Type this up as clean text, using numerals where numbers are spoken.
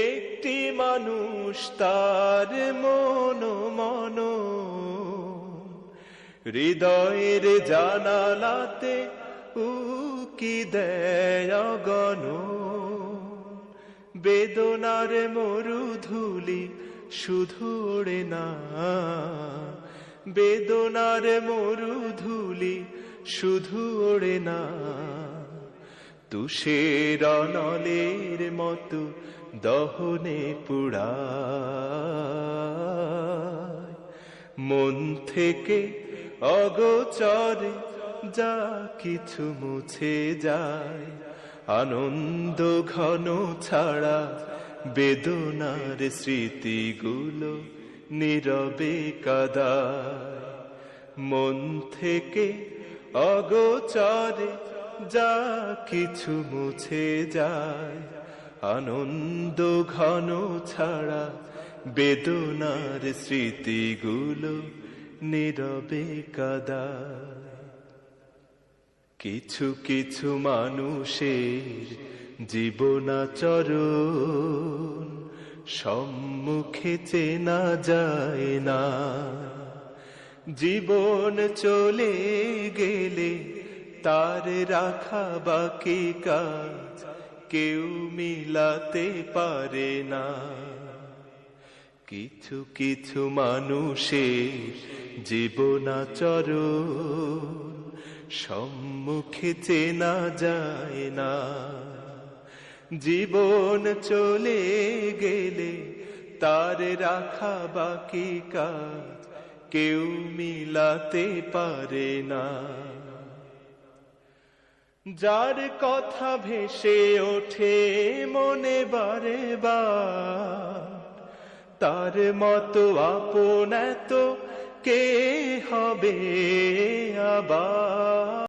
একটি মানুষ তার মন হৃদয়ের জানালাতে উকি দেয় অগণ, বেদনার মরুধুলি শুধু ওড়ে না, বেদনার মরুধুলি শুধু ওড়ে না, তুষের নলের মতো দহনে পুড়ায়। মন থেকে অগোচরে যা কিছু মুছে যায়, আনন্দ ঘন ছাড়া বেদনার স্মৃতিগুলো নীরবে কাঁদায়। মন থেকে অগোচরে যা কিছু মুছে যায়, আনন্দ ঘন ছাড়া বেদনার স্মৃতিগুলো নীরবে কাঁদায়। কিছু কিছু মানুষের জীবনাচরণ সম্মুখে চেনা যায় না, জীবন চলে গেলে তার রাখা বাকি কাজ কেউ মিলাতে পারে না। কিছু কিছু মানুষের জীবনাচরণ সম্মুখে চেনা যায় না, জীবন চলে গেলে তার রাখা বাকি কাজ কেউ মিলাতে পারে না। যার কথা ভেসে ওঠে মনে বারে বার, তার মতো আপন এত কে হবে আবার।